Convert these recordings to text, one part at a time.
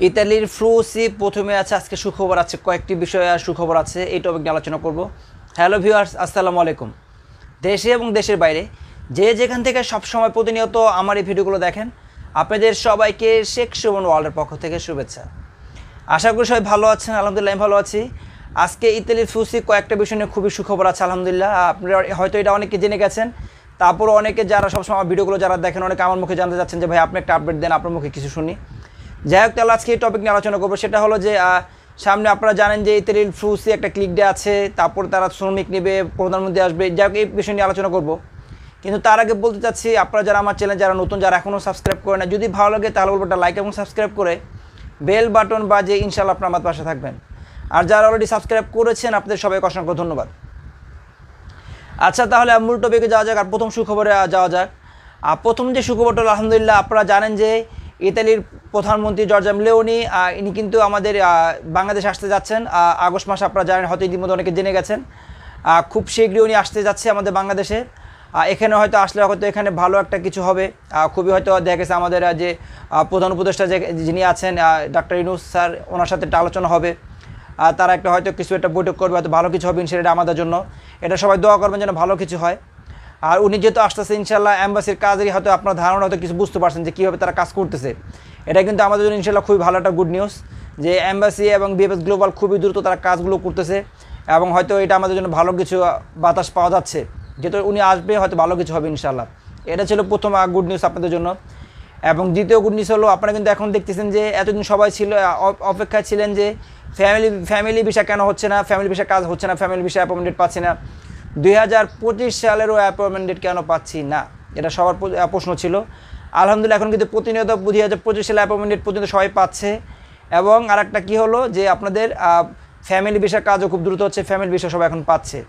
ইতালির ফ্লুসি প্রথমে আছে। আজকে সুখবর আছে, কয়েকটি বিষয়ে সুখবর আছে, এই টপিক নিয়ে আলোচনা করব। হ্যালো ভিউয়ার্স, আসসালামু আলাইকুম। দেশে এবং দেশের বাইরে যে যেখান থেকে সবসময় প্রতিনিয়ত আমার এই ভিডিওগুলো দেখেন, আপনাদের সবাইকে শেখ সুমন ওয়ার্ল্ডের পক্ষ থেকে শুভেচ্ছা। আশা করি সবাই ভালো আছেন। আলহামদুলিল্লাহ আমি ভালো আছি। আজকে ইতালির ফ্লুসি কয়েকটা বিষয় নিয়ে খুবই সুখবর আছে আলহামদুলিল্লাহ। আপনারা হয়তো এটা অনেকে জেনে গেছেন, তারপরও অনেকে যারা সবসময় আমার ভিডিওগুলো যারা দেখেন, অনেকে আমার মুখে জানতে চাচ্ছেন যে ভাই আপনি একটা আপডেট দেন, আপনার মুখে কিছু শুনি। যাই হোক, তাহলে আজকে এই টপিক নিয়ে আলোচনা করবো। সেটা হলো যে সামনে আপনারা জানেন যে ইতালির ফ্লুসি একটা ক্লিক ডে আছে, তারপর তারা শ্রমিক নেবে, প্রধানমন্ত্রী আসবে। যাই হোক, এই বিষয় নিয়ে আলোচনা করবো। কিন্তু তার আগে বলতে চাচ্ছি, আপনারা যারা আমার চ্যানেল যারা নতুন, যারা এখনও সাবস্ক্রাইব করে না, যদি ভালো লাগে তাহলে বলবো একটা লাইক এবং সাবস্ক্রাইব করে বেল বাটন বাজে ইনশাআল্লাহ আপনার আমার পাশে থাকবেন। আর যারা অলরেডি সাবস্ক্রাইব করেছেন আপনাদের সবাইকে অসংখ্য ধন্যবাদ। আচ্ছা, তাহলে মূল টপিকে যাওয়া যাক আর প্রথম সুখবরে যাওয়া যাক। প্রথম যে সুখবরটা হলো, আলহামদুলিল্লাহ আপনারা জানেন যে ইতালির প্রধানমন্ত্রী জর্জা মেলোনি ইনি কিন্তু আমাদের বাংলাদেশ আসতে যাচ্ছেন আগস্ট মাসে। আপনারা জানেন, হয়তো ইতিমধ্যে অনেকে জেনে গেছেন। খুব শীঘ্রই উনি আসতে যাচ্ছে আমাদের বাংলাদেশে। এখানে হয়তো আসলে হয়তো এখানে ভালো একটা কিছু হবে। খুবই হয়তো দেখা গেছে আমাদের যে প্রধান উপদেষ্টা যিনি আছেন ডক্টর ইউনূস স্যার, ওনার সাথে একটা আলোচনা হবে। তারা একটা হয়তো কিছু একটা বৈঠক করবে, হয়তো ভালো কিছু হবে ইনশাআল্লাহ আমাদের জন্য। এটা সবাই দোয়া করবেন যেন ভালো কিছু হয়। আর উনি যেহেতু আসতেছে ইনশাআল্লাহ অ্যাম্বাসির কাজেরই হয়তো আপনার ধারণা হয়তো কিছু বুঝতে পারছেন যে কীভাবে তারা কাজ করতেছে। এটা কিন্তু আমাদের জন্য ইনশাআল্লাহ খুবই ভালো একটা গুড নিউজ যে অ্যাম্বাসি এবং বিএফএস গ্লোবাল খুবই দ্রুত তারা কাজগুলো করতেছে, এবং হয়তো এটা আমাদের জন্য ভালো কিছু বাতাস পাওয়া যাচ্ছে। যেহেতু উনি আসবে হয়তো ভালো কিছু হবে ইনশাআল্লাহ। এটা ছিল প্রথম গুড নিউজ আপনাদের জন্য। এবং দ্বিতীয় গুড নিউজ হলো, আপনারা কিন্তু এখন দেখতেছেন যে এতদিন সবাই ছিল অপেক্ষায় ছিলেন যে ফ্যামিলি ভিসা কেন হচ্ছে না, ফ্যামিলি ভিসা কাজ হচ্ছে না, ফ্যামিলি ভিসা অ্যাপয়েন্টমেন্ট পাচ্ছি না, 2025 সালেরও অ্যাপয়েন্টমেন্ট কেন পাচ্ছি না, এটা সবার প্রশ্ন ছিল। আলহামদুলিল্লাহ এখন কিন্তু প্রতিনিয়ত 2025 সালে অ্যাপয়েন্টমেন্ট পর্যন্ত সবাই পাচ্ছে। এবং আরেকটা কী হলো যে আপনাদের ফ্যামিলি ভিসা কাজও খুব দ্রুত হচ্ছে, ফ্যামিলি ভিসা সবাই এখন পাচ্ছে।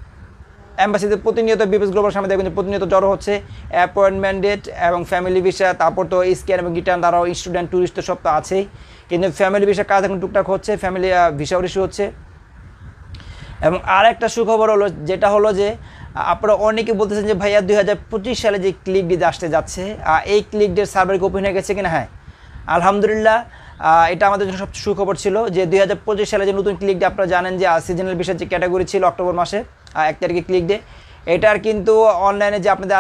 অ্যাম্বাসিতে প্রতিনিয়ত বিএফএস গ্লোবাল সামনে দেখবেন প্রতিনিয়ত জড়ো হচ্ছে অ্যাপয়েন্টমেন্ট ডেট এবং ফ্যামিলি ভিসা, তারপর তো স্ক্যান এবং রিটার্ন, তারাও স্টুডেন্ট ট্যুরিস্ট সব তো আছেই। কিন্তু ফ্যামিলি ভিসা কাজ এখন টুকটাক হচ্ছে, ফ্যামিলি ভিসাও ইস্যু হচ্ছে। এবং আর একটা সুখবর হলো, যেটা হলো যে আপনারা অনেকে বলতেছেন যে ভাইয়া 2025 সালে যে ক্লিক ডে আসতে যাচ্ছে, এই ক্লিক ডের সার্ভার ওপেন হয়ে গেছে কিনা। হ্যাঁ, আলহামদুলিল্লাহ এটা আমাদের জন্য সবচেয়ে সুখবর ছিল যে 2025 সালে যে নতুন ক্লিক ডে, আপনারা জানেন যে সিজনাল ভিসার যে ক্যাটাগরি ছিল অক্টোবর মাসে 1 তারিখে ক্লিক ডে, এটার কিন্তু অনলাইনে যে আপনাদের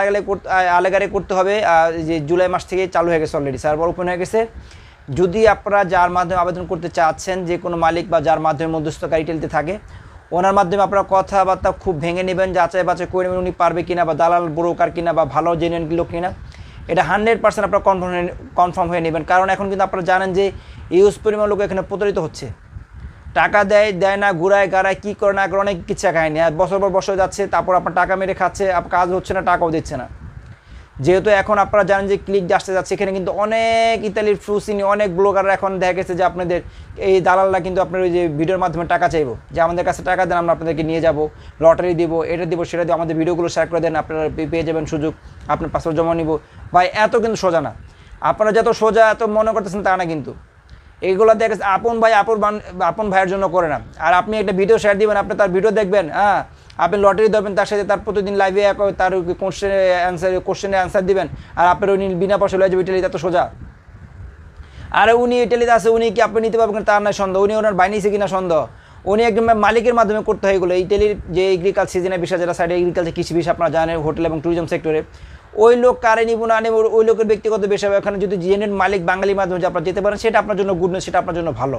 আলেগারে করতে হবে যে জুলাই মাস থেকে চালু হয়ে গেছে, অলরেডি সার্ভার ওপেন হয়ে গেছে। যদি আপনারা যার মাধ্যমে আবেদন করতে চাচ্ছেন, যে কোনো মালিক বা যার মাধ্যমে মধ্যস্থকারী ইটালিতে থাকে, ওনার মাধ্যমে আপনারা কথাবার্তা খুব ভেঙে নেবেন, যাচাই বাছাই করে নেবেন উনি পারবে কিনা, বা দালাল ব্রোকার কিনা, বা ভালো জেনুইন লোক কিনা। এটা 100% আপনারা কনফার্ম হয়ে নেবেন। কারণ এখন কিন্তু আপনারা জানেন যে ইউজ পরিমাণ লোক এখানে প্রতারিত হচ্ছে। টাকা দেয় না, ঘুরায় গাড়ায়, কী করে না করে অনেক কিচ্ছা কাহিনি। আর বছর পর বছর যাচ্ছে, তারপর আপনার টাকা মেরে খাচ্ছে, কাজ হচ্ছে না, টাকাও দিচ্ছে না। যেহেতু এখন আপনারা জানেন যে ক্লিক আসতে যাচ্ছে, এখানে কিন্তু অনেক ইতালির ফ্লুসি নিয়ে অনেক ব্লগাররা এখন দেখা গেছে যে আপনাদের এই দালালরা কিন্তু আপনার ওই যে ভিডিওর মাধ্যমে টাকা চাইবো, যে আমাদের কাছে টাকা দেন, আমরা আপনাদেরকে নিয়ে যাব, লটারি দিব, এটা দিব, সেটা দিব, আমাদের ভিডিওগুলো শেয়ার করে দেন, আপনারা পেয়ে যাবেন সুযোগ, আপনার পাসপোর্ট জমা নিব। ভাই এত কিন্তু সোজা না। আপনারা যত সোজা এত মনে করতেছেন তা না কিন্তু। এইগুলো দেখা গেছে আপন ভাইয়ের জন্য করে না। আর আপনি একটা ভিডিও শেয়ার দিবেন, আপনি তার ভিডিও দেখবেন, হ্যাঁ, আপনি লটারি দেবেন, তার সাথে তার প্রতিদিন লাইভে তার কোশ্চেনের অ্যান্সার দিবেন, আর আপনার উনি বিনা পয়সা লয়ে যাবে ইটালিতে, এত সোজা। আরে উনি ইটালিতে আছে, উনি কি আপনি নিতে পারবেন তার নাই সন্দেহ, উনি ওনার বাইনিছে কিনা সন্দেহ। উনি একদম মালিকের মাধ্যমে করতে হয় এগুলো। ইটালির যে এগ্রিকালচার সিজনের বিষয়, যারা সাইডে এগ্রিকালচার কৃষি বিষয় আপনারা জানেন, হোটেল এবং ট্যুরিজম সেক্টরে, ওই লোক কারে নিব না নেব ওই লোকের ব্যক্তিগত বিষয়। ওখানে যদি জেনুইন মালিক বাঙালির মাধ্যমে যে আপনারা যেতে পারেন, সেটা আপনার জন্য গুড নিউজ, সেটা আপনার জন্য ভালো।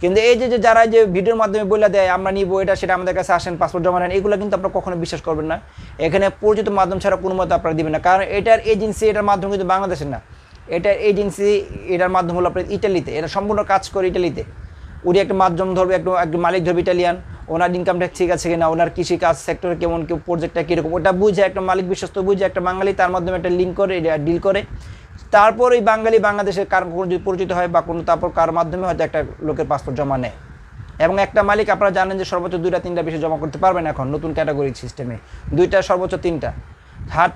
কিন্তু এই যে যারা যে ভিডিওর মাধ্যমে বলে দেয় আমরা নিব এটা সেটা, আমাদের কাছে আসেন, পাসপোর্ট জমা নেন, এগুলো কিন্তু আপনারা কখনো বিশ্বাস করবেন না। এখানে পরিচিত মাধ্যম ছাড়া কোনো মতো আপনারা দিবেন না। কারণ এটার এজেন্সি, এটার মাধ্যম কিন্তু বাংলাদেশের না, এটার এজেন্সি, এটার মাধ্যম হলো আপনার ইটালিতে। এটা সম্পূর্ণ কাজ করে ইটালিতে। উনি একটা মাধ্যম ধরবে, একটু মালিক ধরবে ইটালিয়ান, ওনার ইনকাম ট্যাক্স ঠিক আছে কিনা, ওনার কৃষি কাজ সেক্টরে কেমন, কেউ প্রজেক্টটা কীরকম, ওটা বুঝে একটা মালিক বিশ্বস্ত বুঝে একটা বাঙালি তার মাধ্যমে একটা লিঙ্ক করে, ডিল করে, তারপর ওই বাঙালি বাংলাদেশের কার যদি পরিচিত হয় বা কোনো, তারপর কার মাধ্যমে হয়তো একটা লোকের পাসপোর্ট জমা নেয়। এবং একটা মালিক আপনারা জানেন যে সর্বোচ্চ 2-3টা বিষয় জমা করতে পারবেন এখন নতুন ক্যাটাগরি সিস্টেমে, 2টা সর্বোচ্চ 3টা।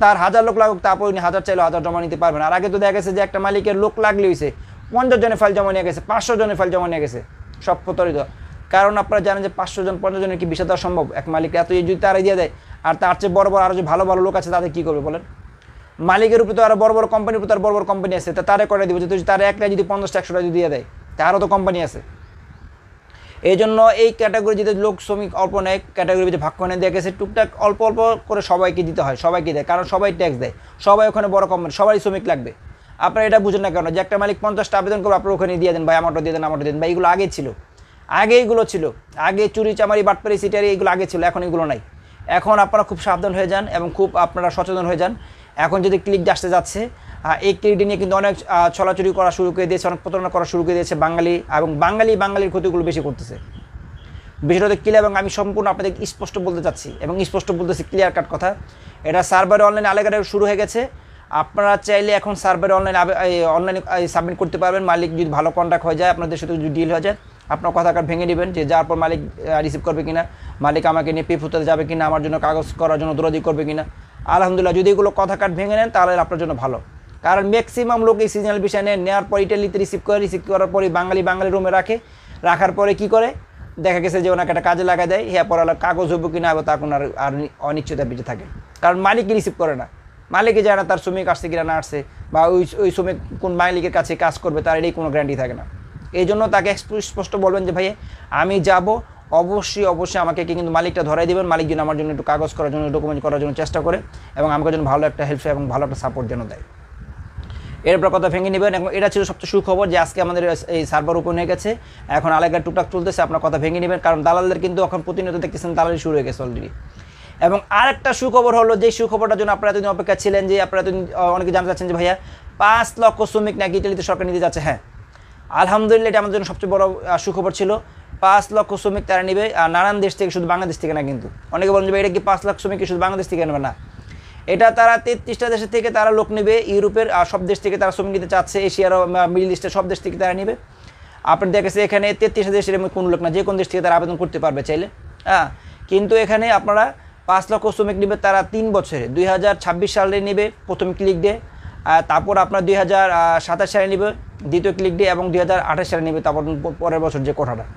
তার 1000 লোক লাগুক, তারপর উনি 1000 চাইলেও 1000 জমা নিতে পারবেন। আর আগে তো দেখা গেছে যে একটা মালিকের লোক লাগলে হয়েছে 50 জনের ফাইল জমা নিয়ে গেছে, 500 জনের ফাইল জমা নিয়ে গেছে, সব প্রতারিত। কারণ আপনারা জানেন যে 500 জন 50 জনের কি ভিসা দেওয়া সম্ভব এক মালিক? এত যদি তারাই দিয়ে দেয়, আর তার চেয়ে বড় আরও যে ভালো ভালো লোক আছে তাদের কী করবে বলেন? মালিকের উপরে তো আরও বড় কোম্পানির উপর, তার বড় কোম্পানি আছে, তারে করে দিব। যদি তারা একলাই যদি 50-100 টাকা দিয়ে দেয়, তারও তো কোম্পানি আছে। এই জন্য এই ক্যাটাগরি যদি লোক শ্রমিক অল্প নেয়, ক্যাটাগরি যদি ভাগ করে দেওয়া গেছে, টুকটাক অল্প অল্প করে সবাইকে দিতে হয়, সবাইকে দেয়, কারণ সবাই ট্যাক্স দেয়, সবাই ওখানে বড় কোম্পানি, সবাই শ্রমিক লাগবে। আপনারা এটা বুঝেন না কেন যে একটা মালিক 50টা আবেদন করবে, আপনার ওখানে দিয়ে দেন, ভাই আমারটা দিয়ে দেন, আমারটা দিয়ে দেন। ভাই এগুলো আগে ছিল, আগে এইগুলো ছিল, আগে চুরি চামারি বাটপারি সিটারি এগুলো আগে ছিল, এখন এগুলো নাই। এখন আপনারা খুব সাবধান হয়ে যান এবং খুব আপনারা সচেতন হয়ে যান। এখন যদি ক্লিক আসতে যাচ্ছে, এই ক্লিকটি নিয়ে কিন্তু অনেক ছলাচুরি করা শুরু করে দিয়েছে, অনেক প্রতারণা করা শুরু করে দিয়েছে বাঙালি, এবং বাঙালির ক্ষতিগুলো বেশি করতেছে। বিষয়টা ক্লিয়ার, এবং আমি সম্পূর্ণ আপনাদের স্পষ্ট বলতে চাচ্ছি এবং স্পষ্ট বলতেছি, ক্লিয়ার কাট কথা। এটা সার্ভারে অনলাইনে আলেগারে শুরু হয়ে গেছে। আপনারা চাইলে এখন সার্ভারে অনলাইনে সাবমিট করতে পারবেন। মালিক যদি ভালো কন্ট্যাক্ট হয়ে যায়, আপনাদের সাথে যদি ডিল হয়ে যায়, আপনার কথা কার্ড ভেঙে নেবেন, যে যার পর মালিক রিসিভ করবে কিনা, মালিক আমাকে নিয়ে পিপ হতে যাবে কিনা, আমার জন্য কাগজ করার জন্য দৌড়াদৌড়ি করবে কিনা। আলহামদুলিল্লাহ, যদি এগুলো কথা কার্ড ভেঙে নেন তাহলে আপনার জন্য ভালো, কারণ ম্যাক্সিমাম লোক এই সিজনাল বিষয় নেওয়ার পর ইটালিতে রিসিভ করার পরে বাঙালি রুমে রাখার পরে কী করে, দেখা গেছে যে ওনাকে একটা কাজে লাগাই দেয়, হ্যাঁ পরে কাগজ হবো কিনা তা কোনো আর অনিশ্চয়তা বেঁচে থাকে, কারণ মালিকই রিসিভ করে না, মালিকই জানে না তার শ্রমিক আসছে কিনা না আসছে, বা ওই শ্রমিক কোন মালিকের কাছে কাজ করবে তার এটাই কোনো গ্যারান্টি থাকে না। এই জন্য তাকে স্পষ্ট বলবেন যে ভাই আমি যাব, অবশ্যই আমাকে কিন্তু মালিকটা ধরাই দেবেন, মালিক যেন আমার জন্য একটু কাগজ করার জন্য, ডকুমেন্ট করার জন্য চেষ্টা করে, এবং আমাকে যেন ভালো একটা হেল্প এবং ভালো একটা সাপোর্ট যেন দেয়। এরপর কথা ভেঙে নেবেন। এবং এটা ছিল সবচেয়ে সুখবর যে আজকে আমাদের এই সার্ভার ওপেন হয়ে গেছে, এখন আলেগার টুকটাক চলতেছে, আপনার কথা ভেঙে নেবেন, কারণ দালালদের কিন্তু এখন প্রতিনিয়ত দেখতেছেন দালালি শুরু হয়ে গেছে অলরেডি। এবং আরেকটা সুখবর হলো, যে সুখবরটার জন্য আপনারা এতদিন অপেক্ষা ছিলেন, যে আপনারা অনেকে জানতে চাচ্ছেন যে ভাইয়া 5 লক্ষ শ্রমিক নাকি ইটালিতে সরকার নিতে যাচ্ছে। হ্যাঁ, আলহামদুলিল্লাহ, এটা আমাদের জন্য সবচেয়ে বড় সুখবর ছিল। 5 লক্ষ শ্রমিক তারা নেবে, আর নানান দেশ থেকে, শুধু বাংলাদেশ থেকে না। কিন্তু অনেকে বলেন যে এটা কি 5 লাখ শ্রমিক শুধু বাংলাদেশ থেকে নেবে? না, এটা তারা 33টা দেশের থেকে তারা লোক নেবে, ইউরোপের সব দেশ থেকে তারা শ্রমিক নিতে চাচ্ছে, এশিয়ার মিডল ইস্টের সব দেশ থেকে তারা নেবে। আপনার দেখেছে এখানে 33টা দেশের কোনো লোক না, যে কোনো দেশ থেকে তারা আবেদন করতে পারবে চাইলে। হ্যাঁ, কিন্তু এখানে আপনারা 5 লক্ষ শ্রমিক নেবে তারা 3 বছরে, 2026 সালে নেবে প্রথম ক্লিক ডে, তারপর আপনার 2027 সালে নেবে দ্বিতীয় ক্লিক ডে, এবং 2028 সালে নেবে তারপর পরের বছর যে কোঠাটা।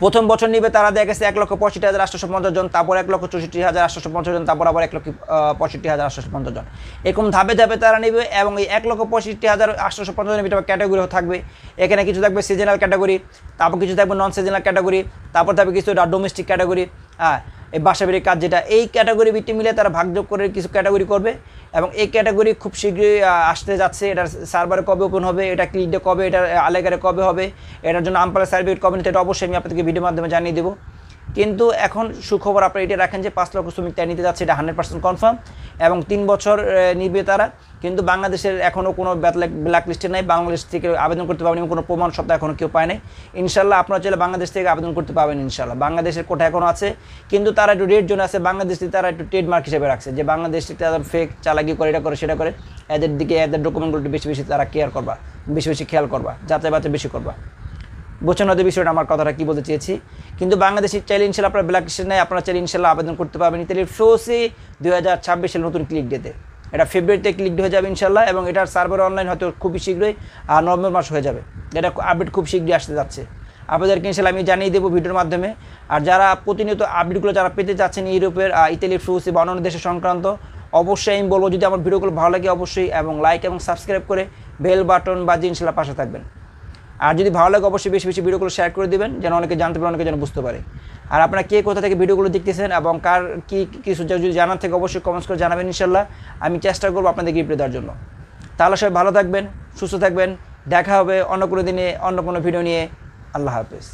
প্রথম বছর নিবে তারা দেখা গেছে 1,65,850 জন, তারপর 1,64,850 জন, তারপর আবার 1,65,850 জন, এরকম ধাপে ধাপে তারা নেবে। এবং এই 1,65,850 জনের ভিতরে ক্যাটাগরি থাকবে। এখানে কিছু থাকবে সিজনাল ক্যাটাগরি, তারপর কিছু থাকবে নন সিজনাল ক্যাটাগরি, তারপর থাকবে কিছু ডোমেস্টিক ক্যাটাগরি, এই বাসাবাড়ির কাজ যেটা, এই ক্যাটাগরি ভিত্তি মিলে তারা ভাগযোগ করে কিছু ক্যাটাগরি করবে। এবং এই ক্যাটাগরি খুব শীঘ্রই আসতে যাচ্ছে। এটার সার্ভারে কবে ওপেন হবে, এটা ক্লিকডে কবে, এটা আলেগারে কবে হবে, এটার জন্য আমপালা সার্টিফিকেট কবে নিতে, এটা অবশ্যই আমি আপনাদেরকে ভিডিওর মাধ্যমে জানিয়ে দেবো। কিন্তু এখন সুখবর আপনারা এটা রাখেন যে 5 লক্ষ শ্রমিক তাই নিতে যাচ্ছে, এটা 100% কনফার্ম। এবং 3 বছর নিবে তারা। কিন্তু বাংলাদেশের এখনও কোনো ব্ল্যাক লিস্টে নেই, বাংলাদেশ থেকে আবেদন করতে পারবেন কোনো প্রমাণ সত্ত্বে এখনও কেউ পায় নাই। ইনশাল্লাহ আপনারা চাইলে বাংলাদেশ থেকে আবেদন করতে পারবেন ইনশাল্লাহ। বাংলাদেশের কোটা এখনও আছে, কিন্তু তারা একটু রেড জোন আছে, বাংলাদেশ থেকে তারা একটু ট্রেডমার্ক হিসেবে রাখছে, যে বাংলাদেশ থেকে তারা ফেক চালাকি করে, এটা করে সেটা করে, এদের দিকে এদের ডকুমেন্টগুলো বেশি বেশি তারা কেয়ার করবা, বেশি বেশি খেয়াল করবা, যাচাই বাছাই বেশি করবা। বুঝছেন হয়তো বিষয়টা, আমার কথাটা কী বলতে চেয়েছি। কিন্তু বাংলাদেশের চাইলে ইনশাল্লাহ আপনারা ব্ল্যাক লিস্টে নেয়, আপনারা চাইলে ইনশাল্লাহ আবেদন করতে পারবেন ইতালির ফ্লোসি 2026 সালে নতুন ক্লিক ডেতে। এটা ফেব্রুয়ারিতে ক্লিক হয়ে যাবে ইনশাল্লাহ, এবং এটার সার্ভার অনলাইন হয়তো খুবই শীঘ্রই নভেম্বর মাস হয়ে যাবে। এটা আপডেট খুব শীঘ্রই আসতে যাচ্ছে, আপনাদেরকে ইনশাল্লাহ আমি জানিয়ে দেবো ভিডিওর মাধ্যমে। আর যারা প্রতিনিয়ত আপডেটগুলো যারা পেতে যাচ্ছেন ইউরোপের, ইতালির ফ্লোসি বা অন্যান্য দেশের সংক্রান্ত, অবশ্যই আমি বলবো যদি আমার ভিডিওগুলো ভালো লাগে অবশ্যই এবং লাইক এবং সাবস্ক্রাইব করে বেল বাটন বাজিয়ে ইনশাল্লাহ পাশে থাকবেন। আর যদি ভালো লাগে অবশ্যই বেশি বেশি ভিডিওগুলো শেয়ার করে দেবেন, যেন অনেকে জানতে পারে, অনেকে যেন বুঝতে পারে। আর আপনারা কে কোথা থেকে ভিডিওগুলো দেখতেছেন এবং কার কী কিছু যদি জানার থেকে অবশ্যই কমেন্টস করে জানাবেন ইনশাল্লাহ। আমি চেষ্টা করবো আপনাদেরকে রিপ্লাই দেওয়ার জন্য। তাহলে সবাই ভালো থাকবেন, সুস্থ থাকবেন, দেখা হবে অন্য কোনো দিনে অন্য কোনো ভিডিও নিয়ে। আল্লাহ হাফেজ।